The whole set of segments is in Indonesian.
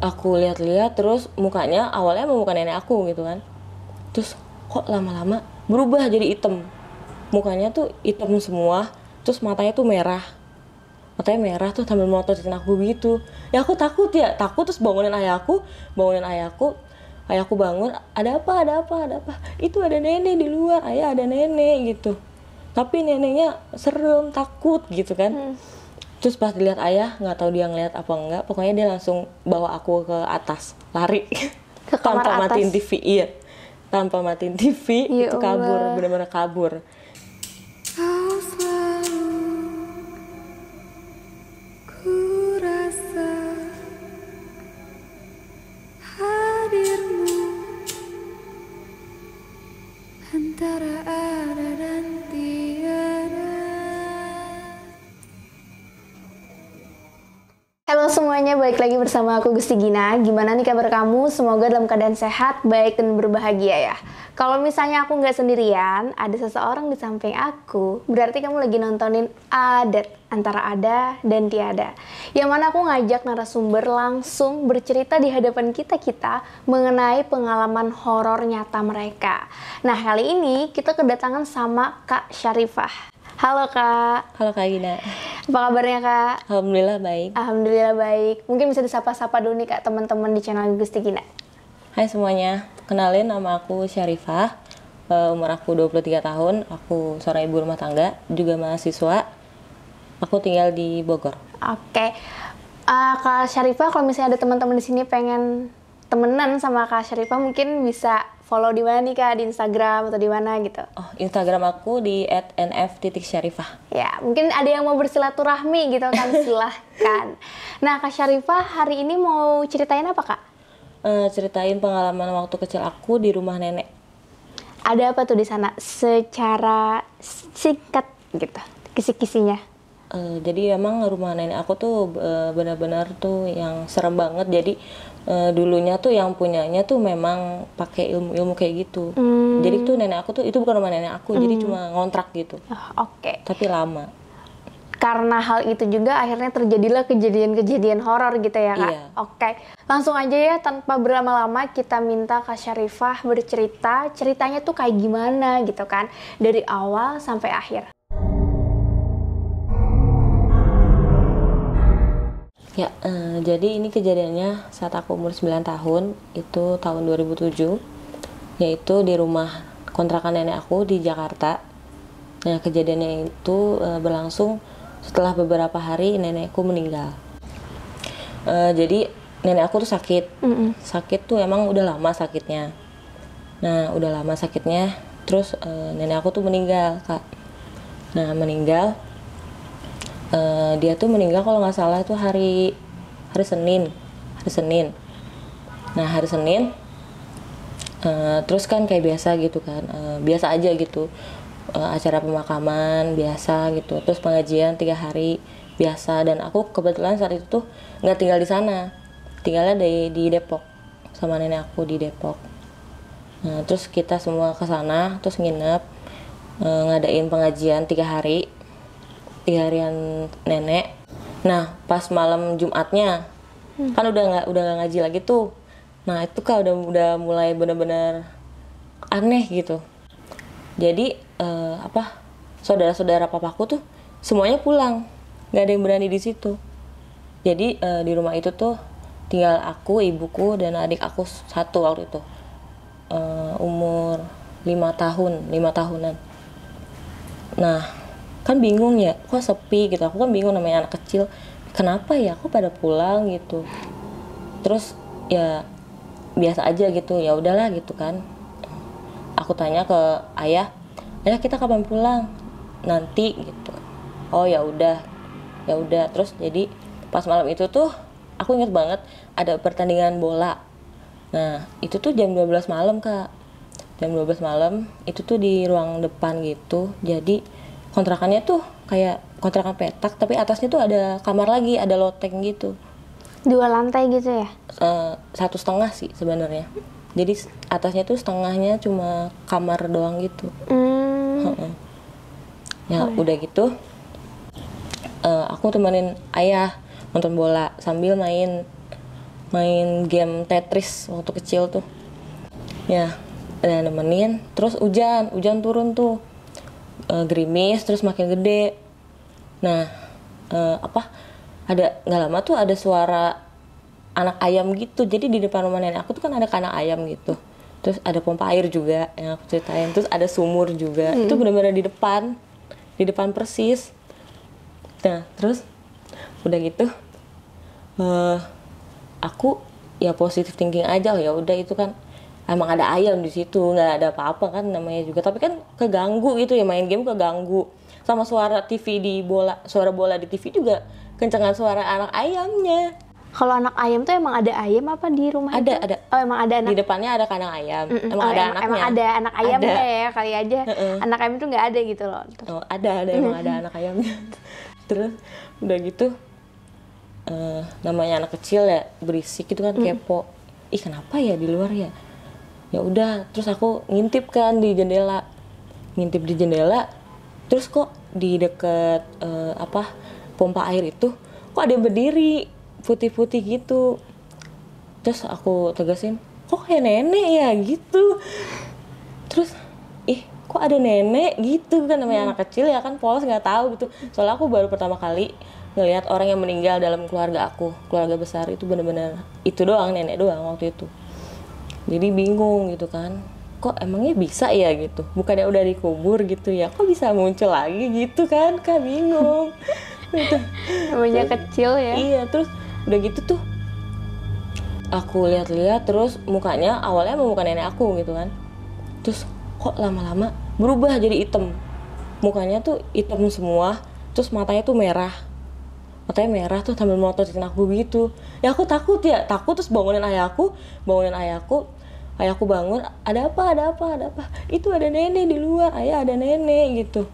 aku lihat-lihat terus mukanya awalnya emang muka nenek aku gitu kan. Terus kok lama-lama berubah jadi hitam. Mukanya tuh hitam semua, terus matanya tuh merah. Matanya merah tuh sambil melototin aku gitu. Ya aku takut terus bangunin ayahku. Ayahku bangun, ada apa? Itu ada nenek di luar, ayah ada nenek gitu. Tapi neneknya serem, takut gitu kan. Terus pas dilihat ayah, nggak tahu dia ngeliat apa enggak, pokoknya dia langsung bawa aku ke atas, lari. Ke kamar Tanpa atas. matiin TV, iya. Tanpa matiin TV, Ya itu kabur, Allah. benar-benar kabur. Kau selalu ku rasa hadirmu antara ada dan tiada. Halo semuanya, balik lagi bersama aku Gusti Gina. Gimana nih kabar kamu? Semoga dalam keadaan sehat, baik dan berbahagia ya. Kalau misalnya aku nggak sendirian, ada seseorang di samping aku, berarti kamu lagi nontonin Adat, antara ada dan tiada. Yang mana aku ngajak narasumber langsung bercerita di hadapan kita mengenai pengalaman horor nyata mereka. Nah, kali ini kita kedatangan sama Kak Syarifah. Halo Kak. Halo Kak Gina. Apa kabarnya Kak? Alhamdulillah baik. Alhamdulillah baik. Mungkin bisa disapa-sapa dulu nih Kak teman-teman di channel Gusti Gina. Hai semuanya, kenalin nama aku Syarifah. Umur aku 23 tahun, aku seorang ibu rumah tangga, juga mahasiswa. Aku tinggal di Bogor. Oke. Kak Syarifah, kalau misalnya ada teman-teman di sini pengen temenan sama Kak Syarifah, mungkin bisa follow di mana nih Kak, di Instagram atau di mana gitu. Oh, Instagram aku di @nf.syarifah. Ya, mungkin ada yang mau bersilaturahmi gitu kan, silahkan. Nah, Kak Syarifah hari ini mau ceritain apa Kak? Ceritain pengalaman waktu kecil aku di rumah nenek. Ada apa tuh di sana? Secara singkat gitu, kisi-kisinya. Jadi emang rumah nenek aku tuh benar-benar tuh yang serem banget. Jadi dulunya tuh yang punyanya tuh memang pakai ilmu-ilmu kayak gitu. Jadi tuh nenek aku tuh itu bukan rumah nenek aku, jadi cuma ngontrak gitu. Oh, oke. Tapi lama. Karena hal itu juga akhirnya terjadilah kejadian-kejadian horor gitu ya Kak? Iya. Oke, langsung aja ya tanpa berlama-lama kita minta Kak Syarifah bercerita, ceritanya tuh kayak gimana gitu kan, dari awal sampai akhir. Ya, jadi ini kejadiannya saat aku umur 9 tahun, itu tahun 2007, yaitu di rumah kontrakan nenek aku di Jakarta. Nah, kejadiannya itu berlangsung setelah beberapa hari nenekku meninggal. Jadi nenek aku tuh sakit tuh emang udah lama sakitnya. Nah, udah lama sakitnya, terus nenek aku tuh meninggal, Kak. Nah, meninggal. Dia tuh meninggal kalau nggak salah itu hari Senin. Nah, hari Senin terus kan kayak biasa gitu kan, biasa aja gitu, acara pemakaman biasa gitu, terus pengajian 3 hari biasa. Dan aku kebetulan saat itu tuh nggak tinggal di sana, tinggalnya di Depok sama nenek aku di Depok. Nah, terus kita semua ke sana terus nginep, ngadain pengajian 3 harian nenek. Nah, pas malam Jumatnya kan udah nggak ngaji lagi tuh. Nah, itu kan udah mulai bener-bener aneh gitu. Jadi saudara-saudara papaku tuh semuanya pulang, nggak ada yang berani di situ. Jadi di rumah itu tuh tinggal aku, ibuku, dan adik aku satu waktu itu, umur 5 tahunan. Nah, kan bingung ya, kok sepi gitu. Aku kan bingung, namanya anak kecil, kenapa ya kok pada pulang gitu. Terus ya biasa aja gitu, ya udahlah gitu kan. Aku tanya ke ayah kita kapan pulang? Nanti gitu. Oh ya udah. Terus jadi pas malam itu tuh aku inget banget ada pertandingan bola. Nah, itu tuh jam 12 malam Kak. Jam 12 malam itu tuh di ruang depan gitu. Jadi kontrakannya tuh kayak kontrakan petak, tapi atasnya tuh ada kamar lagi, ada loteng gitu. 2 lantai gitu ya? 1,5 sih sebenarnya. Jadi atasnya tuh setengahnya cuma kamar doang gitu. Ya udah gitu, aku temenin ayah nonton bola sambil main main game Tetris waktu kecil tuh. Ya, ada nemenin. Terus hujan turun tuh, gerimis, terus makin gede. Nah, ada nggak lama tuh ada suara anak ayam gitu. Jadi di depan rumah nenek aku tuh kan ada kandang ayam gitu. Terus ada pompa air juga yang aku ceritain. Terus ada sumur juga. Itu benar-benar di depan persis. Nah, terus udah gitu, aku ya positive thinking aja, ya udah itu kan emang ada ayam di situ, nggak ada apa-apa kan namanya juga. Tapi kan keganggu gitu ya, main game keganggu. Sama suara bola di TV juga kencengan suara anak ayamnya. Kalau anak ayam tuh emang ada ayam apa di rumah itu? Ada. Oh, emang ada anak. Di depannya ada kandang ayam. Oh, Ada anaknya. emang ada anak ayamnya Ada. ya, kali aja. Anak ayam tuh nggak ada gitu loh. Oh, ada emang ada anak ayamnya. Terus udah gitu, namanya anak kecil ya, berisik gitu kan, kepo. Ih, kenapa ya di luar ya? Ya udah, terus aku ngintip kan di jendela. Terus kok di deket pompa air itu kok ada yang berdiri putih-putih gitu. Terus aku tegasin, kok kayak nenek ya gitu. Terus kok ada nenek gitu kan, namanya anak kecil ya kan, polos nggak tahu gitu. Soalnya aku baru pertama kali ngelihat orang yang meninggal dalam keluarga aku, keluarga besar itu benar-benar itu doang, nenek doang waktu itu. Jadi bingung gitu kan, kok emangnya bisa ya gitu, bukannya udah dikubur gitu ya, kok bisa muncul lagi gitu kan, bingung. Gitu. Namanya kecil ya. Iya, terus udah gitu tuh aku lihat-lihat, terus mukanya awalnya emang muka nenek aku gitu kan, terus kok lama-lama berubah jadi hitam, mukanya tuh hitam semua, terus matanya merah tuh sambil melototin aku gitu. Ya aku takut terus bangunin ayahku, ayahku bangun, ada apa, itu ada nenek di luar, ayah ada nenek gitu,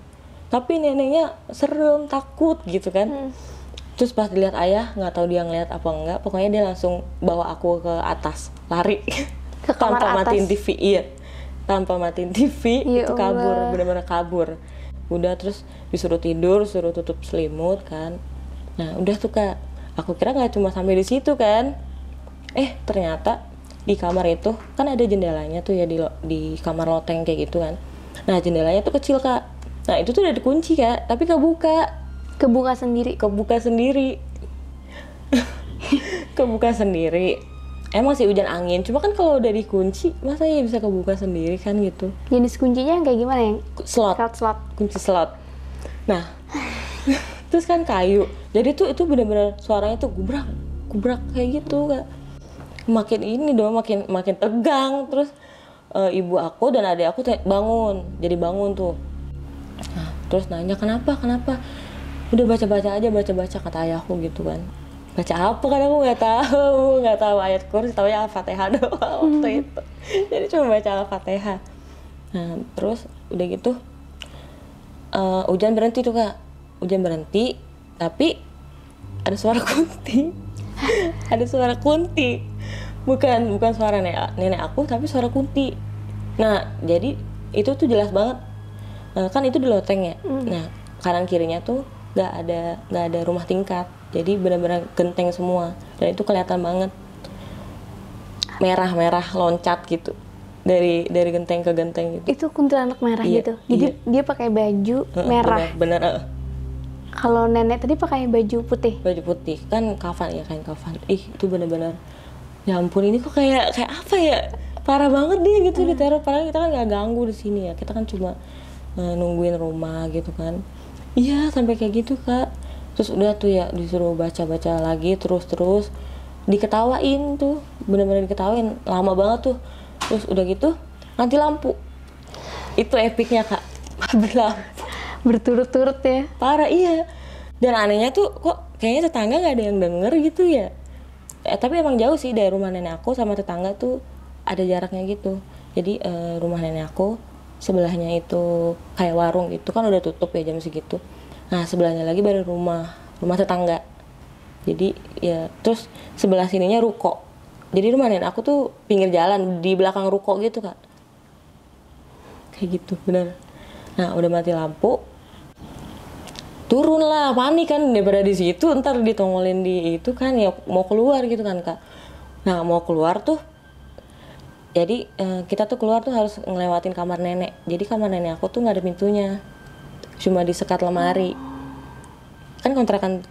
tapi neneknya serem, takut gitu kan. Terus pas dilihat ayah, nggak tahu dia ngeliat apa enggak, pokoknya dia langsung bawa aku ke atas, lari Ke kamar tanpa atas. matiin TV. Iya, tanpa matiin TV. Ya itu Allah. kabur, benar-benar kabur. Udah, terus disuruh tidur, suruh tutup selimut kan. Nah udah tuh Kak, aku kira nggak cuma sampai di situ kan. Ternyata di kamar itu kan ada jendelanya tuh ya, di kamar loteng kayak gitu kan. Nah jendelanya tuh kecil Kak. Nah itu tuh udah dikunci Kak, tapi kebuka sendiri. Kebuka sendiri. Emang sih hujan angin, cuma kan kalau udah dikunci masa ya bisa kebuka sendiri kan gitu. Jenis kuncinya yang kayak gimana, yang Slot, kunci slot. Nah terus kan kayu, jadi tuh itu benar-benar suaranya tuh gubrak kayak gitu Kak. Makin ini dong, makin tegang. Terus ibu aku dan adik aku bangun tuh. Nah, terus nanya kenapa? Udah baca aja kata ayahku gitu kan. Baca apa kan, aku nggak tahu ayat kursi, tahu ya Al-Fatihah doang waktu itu. Jadi cuma baca Al-Fatihah. Nah, terus udah gitu hujan berhenti tuh Kak. Tapi ada suara kunti. Bukan suara nenek aku, tapi suara kunti. Nah, jadi itu tuh jelas banget. Kan itu di loteng ya. Nah, kanan kirinya tuh nggak ada rumah tingkat. Jadi benar-benar genteng semua. Dan itu kelihatan banget. Merah loncat gitu. Dari genteng ke genteng gitu. Itu kuntilanak merah Iya, gitu. Jadi iya. dia pakai baju merah. Bener. Kalau nenek tadi pakai baju putih. Baju putih kan, kafan ya, kain kafan. Itu bener-bener, ya ampun, ini kok kayak apa ya, parah banget dia gitu diteror. Padahal kita kan nggak ganggu di sini ya, kita kan cuma nungguin rumah gitu kan. Iya, sampai kayak gitu Kak. Terus udah tuh ya disuruh baca lagi, terus diketawain tuh, bener-bener diketawain lama banget tuh. Terus udah gitu mati lampu. Itu epicnya Kak, mati lampu Berturut-turut ya. parah. Iya, dan anehnya tuh kok kayaknya tetangga nggak ada yang denger gitu ya. Tapi emang jauh sih dari rumah nenek aku sama tetangga tuh, ada jaraknya gitu. Jadi rumah nenek aku sebelahnya itu kayak warung gitu kan, udah tutup ya jam segitu. Nah sebelahnya lagi baru rumah tetangga. Jadi ya, terus sebelah sininya ruko. Jadi rumah nenek aku tuh pinggir jalan, di belakang ruko gitu Kak. Kayak gitu bener. Nah udah mati lampu, turun lah, panik kan, daripada di situ ntar ditongolin di itu kan ya, mau keluar gitu kan Kak. Nah mau keluar tuh, jadi kita tuh keluar tuh harus ngelewatin kamar nenek. Jadi kamar nenek aku tuh nggak ada pintunya, cuma disekat lemari. Kan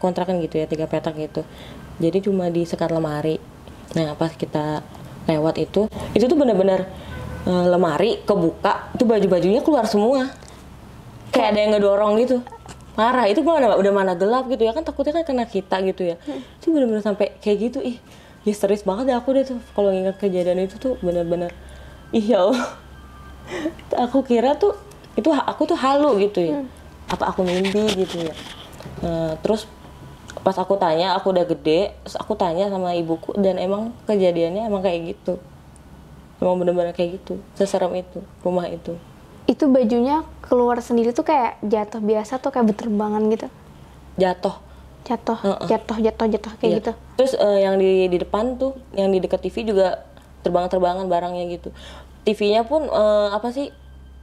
kontrakan gitu ya, 3 petak gitu. Jadi cuma disekat lemari. Nah pas kita lewat itu tuh benar-benar lemari kebuka, itu baju-bajunya keluar semua. Kayak ada yang ngedorong gitu. Parah, itu udah mana gelap gitu ya kan, takutnya kan kena kita gitu ya. Itu benar-benar sampai kayak gitu, ih histeris banget ya aku deh tuh kalau ingat kejadian itu tuh benar-benar ya Allah. Aku kira tuh itu aku tuh halu gitu ya, apa aku mimpi gitu ya. Terus pas aku tanya, aku udah gede, terus aku tanya sama ibuku, dan emang kejadiannya emang kayak gitu, emang benar-benar kayak gitu, seserem itu rumah itu. Itu bajunya keluar sendiri tuh kayak jatuh biasa tuh kayak berterbangan gitu. Jatuh Jatuh kayak iya. gitu. Terus yang di depan tuh, yang di dekat TV juga terbang-terbangan barangnya gitu. TV-nya pun apa sih,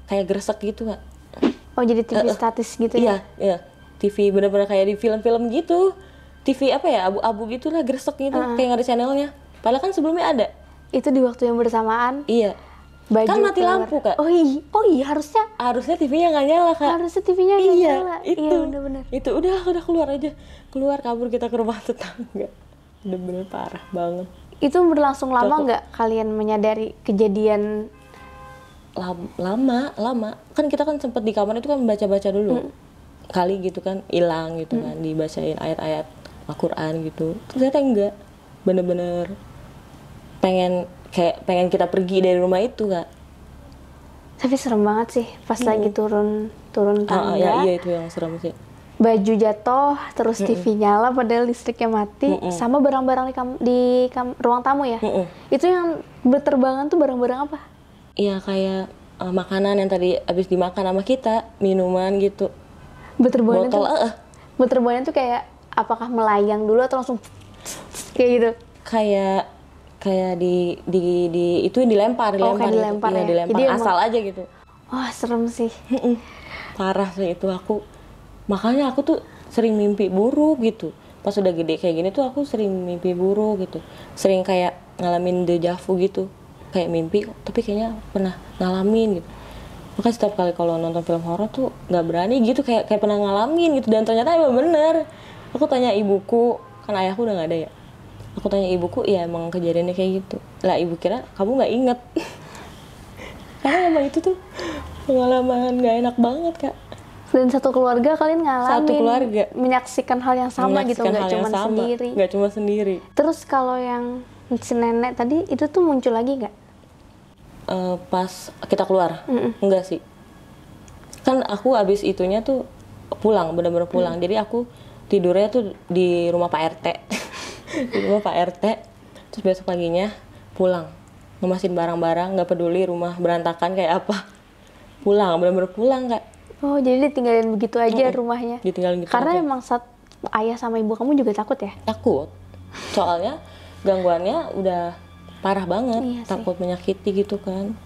kayak gresek gitu Kak. Oh jadi TV statis gitu ya? Iya, TV bener-bener kayak di film-film gitu. TV apa ya, abu-abu gitu lah, gresek gitu, kayak nggak ada channelnya. Padahal kan sebelumnya ada. Itu di waktu yang bersamaan. Iya. Baju Kan mati keluar. lampu Kak. Oh iya harusnya TV-nya nggak nyala Kak. harusnya TV-nya nggak Iya, nyala. itu. Iya benar-benar. Itu udah keluar aja. Keluar, kabur kita ke rumah tetangga. Bener-bener parah banget. Itu berlangsung lama nggak kalian menyadari kejadian? Lama. Kan kita kan sempat di kamar itu kan baca-baca dulu. Kali gitu kan hilang gitu kan, dibacain ayat-ayat Al-Qur'an gitu. Ternyata enggak. Bener-bener pengen kita pergi dari rumah itu Kak. Tapi serem banget sih pas lagi turun tangga. Iya itu yang serem sih. Baju jatuh, terus TV nyala padahal listriknya mati, sama barang-barang di ruang tamu ya. Itu yang berterbangan tuh barang-barang apa? Iya kayak makanan yang tadi habis dimakan sama kita, minuman gitu. Berterbangan Botol berterbangan tuh kayak apakah melayang dulu atau langsung kayak gitu? Kayak di itu dilempar Kayak gitu. dilempar Iya, ya. dilempar Jadi asal aja gitu. Wah serem sih. Parah sih itu aku. Makanya aku tuh sering mimpi buruk gitu. Pas udah gede kayak gini tuh aku sering mimpi buruk gitu. Sering kayak ngalamin deja vu gitu. Kayak mimpi tapi kayaknya pernah ngalamin gitu. Makanya setiap kali kalau nonton film horor tuh nggak berani gitu, kayak pernah ngalamin gitu, dan ternyata emang bener. Aku tanya ibuku, kan ayahku udah nggak ada ya. Aku tanya ibuku, ya emang kejadiannya kayak gitu. Lah ibu kira kamu nggak inget. Karena emang itu tuh pengalaman nggak enak banget Kak. Dan satu keluarga kalian ngalamin, Satu keluarga menyaksikan hal yang sama gitu, nggak cuma sendiri. Nggak cuma sendiri. Terus kalau yang si nenek tadi itu tuh muncul lagi nggak? Pas kita keluar, enggak sih. Kan aku abis itunya tuh pulang, bener-bener pulang. Jadi aku tidurnya tuh di rumah Pak RT. Di rumah Pak RT. Terus besok paginya pulang, ngemasin barang-barang, nggak peduli rumah berantakan kayak apa. Pulang, bener-bener pulang Kak. Oh jadi ditinggalin begitu aja rumahnya? Ditinggalin gitu Karena aja. emang ayah sama ibu kamu juga takut ya? Takut, soalnya gangguannya udah parah banget. Iya sih. Takut menyakiti gitu kan.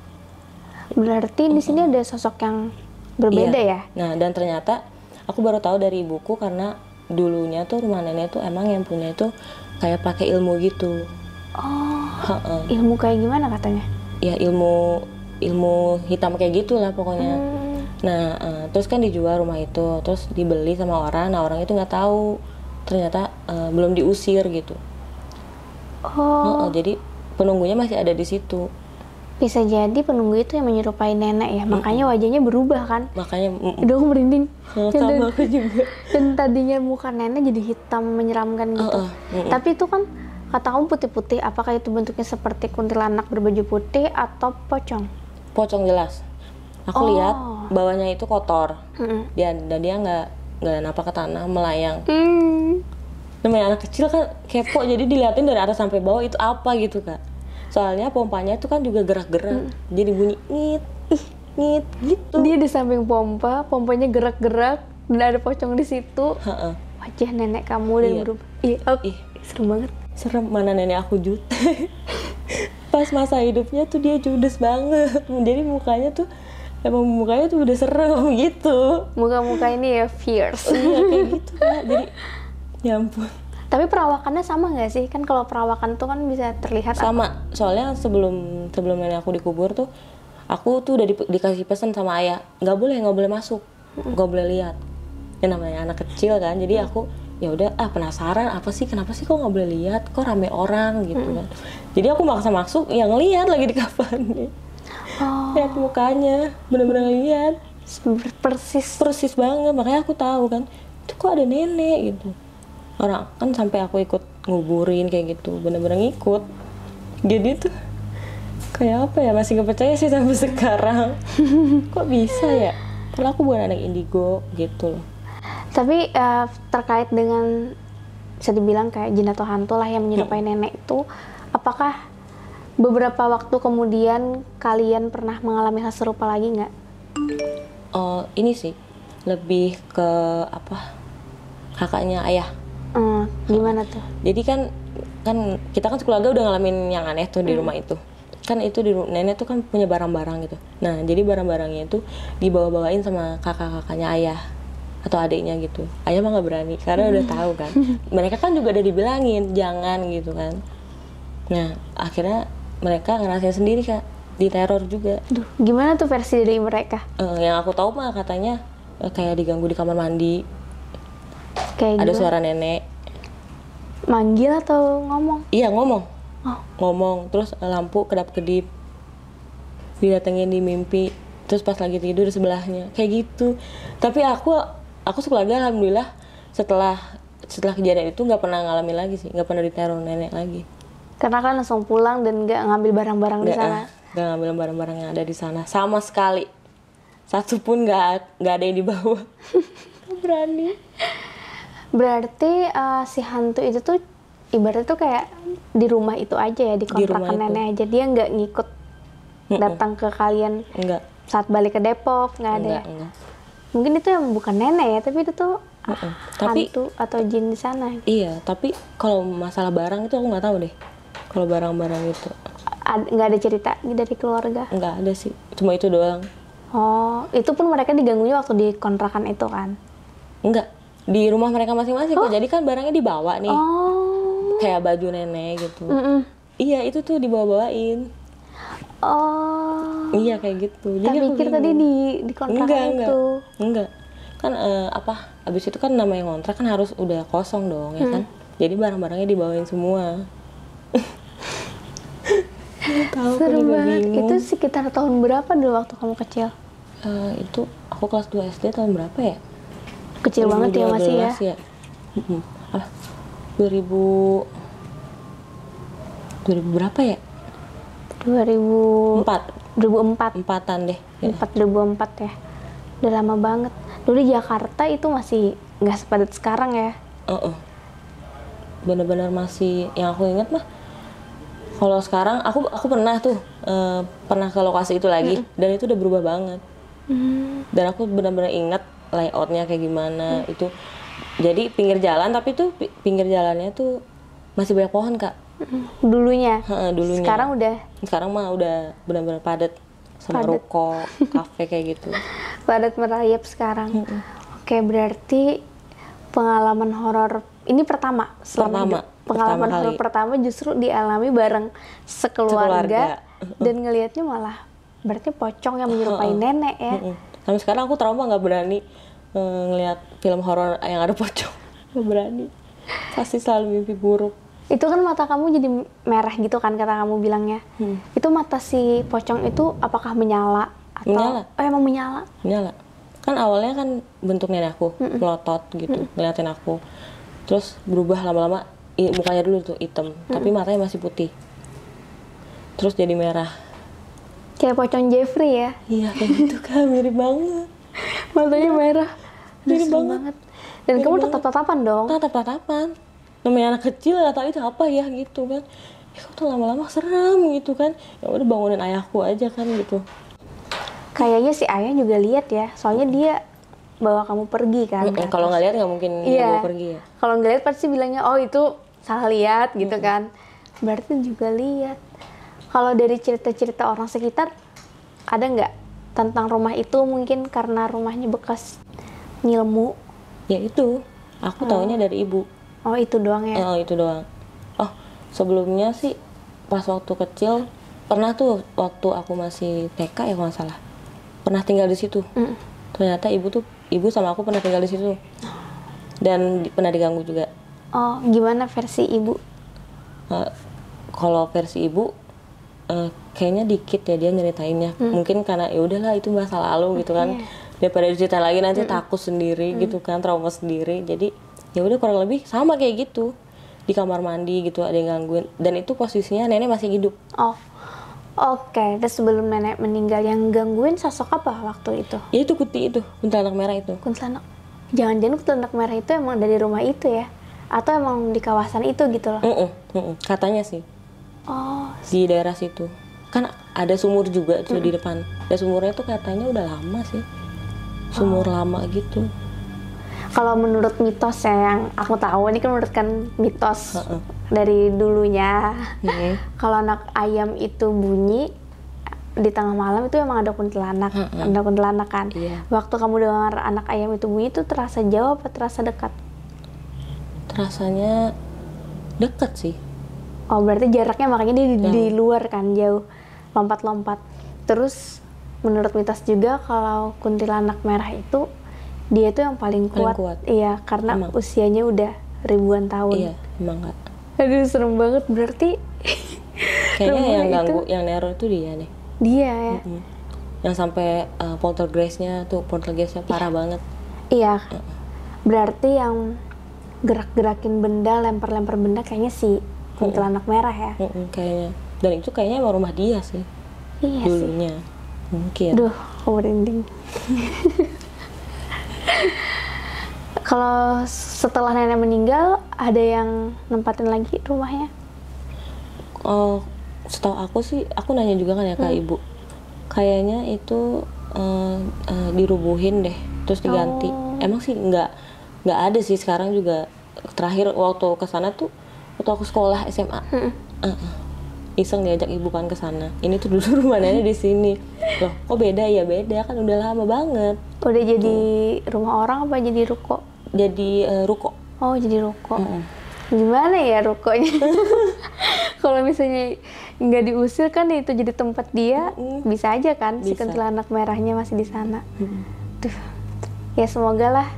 Berarti di sini ada sosok yang berbeda Iya. ya? Nah dan ternyata aku baru tahu dari ibuku, karena dulunya tuh rumah nenek tuh emang yang punya itu kayak pakai ilmu gitu. Oh, ilmu kayak gimana katanya? Ya ilmu hitam kayak gitulah pokoknya. Nah terus kan dijual rumah itu, terus dibeli sama orang. Nah orang itu nggak tahu ternyata belum diusir gitu. Oh, Jadi penunggunya masih ada di situ. bisa jadi penunggu itu yang menyerupai nenek ya, makanya wajahnya berubah kan? Makanya Udah aku merinding. sama aku juga. Dan tadinya muka nenek jadi hitam menyeramkan gitu. Tapi itu kan kata kamu putih-putih, apakah itu bentuknya seperti kuntilanak berbaju putih atau pocong? Pocong jelas. Aku lihat bawahnya itu kotor. Dan dia nggak napak ke tanah, melayang. Namanya anak kecil kan kepo, jadi diliatin dari atas sampai bawah itu apa gitu Kak. Soalnya pompanya itu kan juga gerak-gerak, jadi bunyi ngit gitu. Dia di samping pompanya gerak-gerak dan ada pocong di situ. Wajah nenek kamu dan Iya. berubah. Ih, serem banget. Serem, mana nenek aku jutek. Pas masa hidupnya tuh dia judes banget. Jadi mukanya tuh udah serem gitu. Muka-muka ini ya fierce. Iya kayak gitu Kak. Jadi ya ampun. Tapi perawakannya sama nggak sih? Kan kalau perawakan tuh kan bisa terlihat Sama, soalnya sebelum nenek aku dikubur tuh, aku tuh udah dikasih pesan sama ayah, nggak boleh masuk, nggak boleh lihat. Ya namanya anak kecil kan, jadi aku ya udah penasaran apa sih, kenapa sih kok nggak boleh lihat, kok rame orang gitu kan. Jadi aku maksa masuk, yang ngelihat lagi di kafannya. Lihat mukanya, bener-bener lihat. Persis banget, makanya aku tahu kan, itu kok ada nenek gitu. Orang kan sampai aku ikut nguburin kayak gitu, bener-bener ngikut. Jadi tuh kayak apa ya, masih nggak percaya sih sampai sekarang. Kok bisa ya? Padahal aku bukan anak indigo gitu loh. Tapi terkait dengan bisa dibilang kayak jin atau hantu lah yang menyerupai nenek itu, apakah beberapa waktu kemudian kalian pernah mengalami hal serupa lagi nggak? Ini sih lebih ke kakaknya ayah. Gimana tuh? Jadi kan kita kan sekeluarga udah ngalamin yang aneh tuh di rumah itu. Kan itu nenek tuh kan punya barang-barang gitu. Nah jadi barang-barangnya itu dibawa-bawain sama kakak-kakaknya ayah atau adiknya gitu. Ayah mah nggak berani karena udah tahu kan. Mereka kan juga udah dibilangin jangan gitu kan. Nah akhirnya mereka ngerasain sendiri Kak, diteror juga. Duh, gimana tuh versi dari mereka? Yang aku tahu mah katanya kayak diganggu di kamar mandi. Kayak Ada gimana? suara nenek. Manggil atau ngomong? Iya ngomong. Oh. Ngomong, terus lampu kedap-kedip. Didatengin di mimpi. Terus pas lagi tidur di sebelahnya. Kayak gitu. Tapi aku sekeluarga alhamdulillah setelah kejadian itu nggak pernah ngalamin lagi sih. Nggak pernah diteror nenek lagi. Karena kan langsung pulang dan nggak ngambil barang-barang di sana. Nggak ngambil barang-barang yang ada di sana. Sama sekali. Satu pun nggak ada yang dibawa. Nggak berani. Berarti si hantu itu tuh ibaratnya tuh kayak di rumah itu aja ya, di kontrakan rumah itu. nenek aja. Dia nggak ngikut datang ke kalian Enggak. saat balik ke Depok, nggak ada ya? Enggak. Mungkin itu yang bukan nenek ya, tapi itu tuh Tapi hantu atau jin di sana. iya, tapi kalau masalah barang itu aku nggak tahu deh. Kalau barang-barang itu Nggak ada cerita dari keluarga. nggak ada sih, cuma itu doang. Oh, itu pun mereka diganggunya waktu di kontrakan itu kan? Enggak, di rumah mereka masing-masing kok. Jadi kan barangnya dibawa nih, Oh, kayak baju nenek gitu. mm-mm. Iya, itu tuh dibawa-bawain. Oh. Iya kayak gitu. Tak aku pikir tadi bingung. di kontrakan itu. Enggak. Kan abis itu kan namanya ngontrak kan harus udah kosong dong ya kan. Jadi barang-barangnya dibawain semua. Tahu aku Seru juga banget. bingung. Itu sekitar tahun berapa dulu waktu kamu kecil? Itu aku kelas 2 SD tahun berapa ya? Kecil banget ya masih ya? 2012 ya. 2000 berapa ya? 2004. 4-an deh. Ya. 2004 ya. Udah lama banget. Dulu di Jakarta itu masih nggak sepadat sekarang ya. Bener-bener masih, yang aku ingat mah kalau sekarang aku pernah tuh pernah ke lokasi itu lagi dan itu udah berubah banget. Dan aku benar-benar ingat layoutnya kayak gimana. Itu jadi pinggir jalan, tapi tuh pinggir jalannya tuh masih banyak pohon Kak. Dulunya. Dulunya. Sekarang mah udah benar-benar padat sama Padat. ruko, kafe kayak gitu. padat merayap sekarang. Oke, berarti pengalaman horor ini pertama selama hidup. Pengalaman pertama horor kali. pertama justru dialami bareng sekeluarga Sekeluarga. dan ngelihatnya malah berarti pocong yang menyerupai nenek ya. Sampai sekarang aku trauma, nggak berani ngelihat film horor yang ada pocong. Nggak berani. Pasti selalu mimpi buruk. Itu kan mata kamu jadi merah gitu kan kata kamu bilangnya. Itu mata si pocong itu apakah menyala atau Menyala. Oh, emang menyala. Nyala. Kan awalnya kan bentuk nenek aku melotot gitu, ngeliatin aku. Terus berubah lama-lama, mukanya dulu tuh hitam, tapi matanya masih putih. Terus jadi merah. Kayak pocong Jeffrey ya. Iya kayak gitu Kak, mirip banget. Matanya merah. Mirip Serem banget. Dan Mirip kamu banget. tatap-tatapan dong. Tatap-tatapan. Namanya anak kecil nggak tahu itu apa ya gitu kan. Ya kok tuh lama-lama serem gitu kan. Ya udah bangunin ayahku aja kan gitu. Kayaknya si ayah juga lihat ya. Soalnya dia bawa kamu pergi kan. Kalau nggak lihat nggak mungkin Iya. bawa pergi ya. Kalau nggak lihat pasti bilangnya oh itu salah lihat gitu kan. Berarti juga lihat. Kalau dari cerita-cerita orang sekitar ada nggak tentang rumah itu mungkin karena rumahnya bekas ngilmu? Ya itu. Aku taunya dari ibu. Oh, itu doang ya? Itu doang. Oh, sebelumnya sih pas waktu kecil pernah tuh waktu aku masih TK ya kalau nggak salah. Pernah tinggal di situ. Ternyata ibu sama aku pernah tinggal di situ. Dan pernah diganggu juga. Oh, gimana versi ibu? Kalau versi ibu kayaknya dikit ya dia nyeritainnya. Mungkin karena ya udahlah itu masa lalu gitu kan. Daripada cerita lagi nanti takut sendiri gitu kan, trauma sendiri. Jadi ya udah kurang lebih sama kayak gitu. Di kamar mandi gitu ada yang gangguin, dan itu posisinya nenek masih hidup. Oh, oke. Terus sebelum nenek meninggal yang gangguin sosok apa waktu itu? Ya itu kuntilanak merah itu. Kuntilanak. Jangan-jangan kuntilanak merah itu emang dari rumah itu ya? Atau emang di kawasan itu gitu loh? Katanya sih Oh, di daerah situ. Kan ada sumur juga tuh di depan. Dan sumurnya tuh katanya udah lama sih. Sumur lama gitu. kalau menurut mitos ya yang aku tahu, ini kan menurut mitos dari dulunya. Kalau anak ayam itu bunyi di tengah malam itu emang ada kuntilanak, ada kuntilanak kan. Iya. Waktu kamu dengar anak ayam itu bunyi itu terasa jauh apa terasa dekat? Rasanya deket sih. Oh, berarti jaraknya makanya dia di luar kan, jauh, lompat-lompat. Terus menurut mitos juga kalau kuntilanak merah itu dia itu yang paling kuat. Iya, karena emang usianya udah ribuan tahun. Iya, emang Kak. Aduh, serem banget. Berarti kayaknya yang rumah ganggu, itu yang neror itu dia nih. dia ya. Yang sampai poltergeistnya parah banget. Iya. Berarti yang gerak-gerakin benda, lempar-lempar benda kayaknya si kuntilanak merah ya. Kayaknya. Dan itu kayaknya emang rumah dia sih. Iya dulunya. sih. Mungkin. Duh, aku merinding. Kalau setelah nenek meninggal, ada yang nempatin lagi rumahnya? Oh, setahu aku sih, aku nanya juga kan ya ke ibu. Kayaknya itu dirubuhin deh, terus diganti. Emang sih nggak ada sih sekarang juga. Terakhir waktu ke sana tuh waktu aku sekolah SMA. Iseng diajak ibu kan ke sana. Ini tuh dulu rumah nenek di sini. Loh, kok beda ya? Beda kan udah lama banget. Udah jadi rumah orang apa jadi ruko? Jadi ruko. Oh, jadi ruko. Gimana ya rukonya? Kalau misalnya nggak diusir kan itu jadi tempat dia, bisa aja kan si kuntilanak merahnya masih di sana. Duh. Ya semoga lah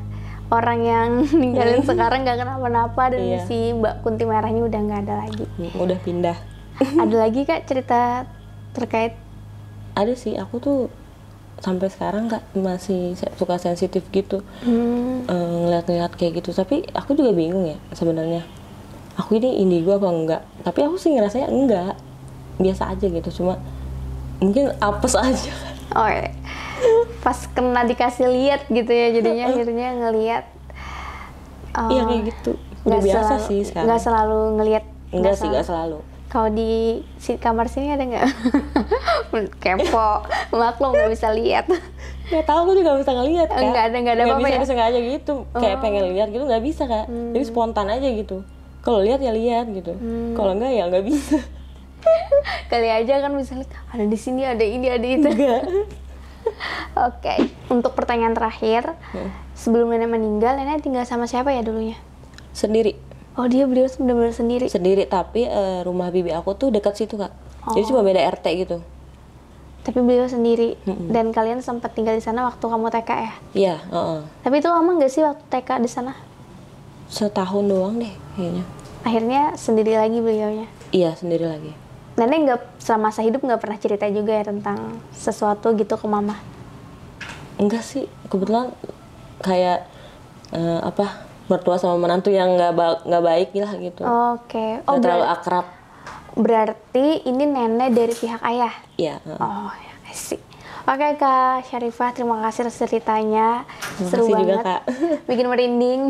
orang yang ninggalin sekarang nggak kenapa-napa dan si Mbak Kunti merahnya udah nggak ada lagi. Udah pindah. Ada lagi Kak cerita terkait? Ada sih, aku tuh sampai sekarang Kak masih suka sensitif gitu ngeliat-ngeliat kayak gitu. Tapi aku juga bingung ya sebenarnya. Aku ini indigo apa enggak? Tapi aku sih ngerasanya enggak, biasa aja gitu. Cuma mungkin apes aja. Oh iya. Pas kena dikasih lihat gitu ya, jadinya akhirnya ngelihat. Iya kayak gitu. Udah biasa sih sekarang. Nggak selalu ngelihat. Enggak sih, nggak selalu. Kalau di kamar sini ada nggak? Kepo, maklum nggak bisa lihat. Nggak tahu, aku juga nggak bisa ngelihat Kak. Nggak ada apa-apa ya? Nggak bisa aja gitu. Kayak pengen lihat gitu nggak bisa Kak. Jadi spontan aja gitu. Kalau lihat ya lihat gitu. Kalau enggak ya nggak bisa. Kali aja kan bisa lihat ada di sini, ada ini, ada itu. Enggak. Oke, untuk pertanyaan terakhir, sebelum nenek meninggal, nenek tinggal sama siapa ya dulunya? Sendiri. Oh, beliau benar-benar sendiri? Sendiri, tapi rumah bibi aku tuh dekat situ Kak. Jadi cuma beda RT gitu. Tapi beliau sendiri. Dan kalian sempat tinggal di sana waktu kamu TK ya? Iya. Tapi itu lama nggak sih waktu TK di sana? Setahun doang deh kayaknya. Akhirnya sendiri lagi beliaunya? Iya, sendiri lagi. Nenek nggak selama masa hidup nggak pernah cerita juga ya tentang sesuatu gitu ke mama? Enggak sih, kebetulan kayak mertua sama menantu yang nggak baik lah gitu. Oke. Oh, terlalu akrab. Berarti ini nenek dari pihak ayah? Iya. Oh ya, sih. Oke Kak Syarifah, terima kasih atas ceritanya. Seru banget. Juga, Kak. Bikin merinding.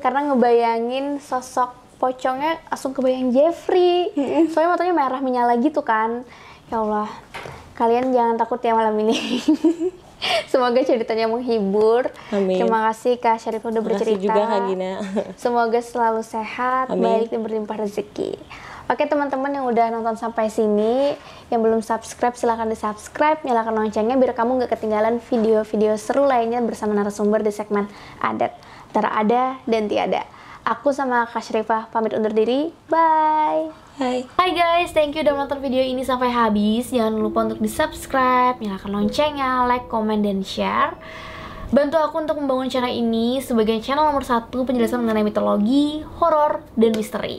Karena ngebayangin sosok pocongnya langsung kebayang Jeffrey. Soalnya matanya merah menyala gitu kan. Ya Allah, kalian jangan takut ya malam ini. Semoga ceritanya menghibur. Amin. Terima kasih Kak Syarifah udah bercerita. Terima kasih juga Kak Gina. Semoga selalu sehat, baik dan berlimpah rezeki. Oke teman-teman yang udah nonton sampai sini, yang belum subscribe silahkan di subscribe, nyalakan loncengnya biar kamu nggak ketinggalan video-video seru lainnya bersama narasumber di segmen adat antara ada dan tiada. Aku sama Kak Syrifah pamit undur diri. Bye. Hai. Hai guys, thank you udah menonton video ini sampai habis. Jangan lupa untuk di-subscribe, nyalakan loncengnya, like, comment, dan share. Bantu aku untuk membangun channel ini sebagai channel nomor 1 penjelasan mengenai mitologi, horor, dan misteri.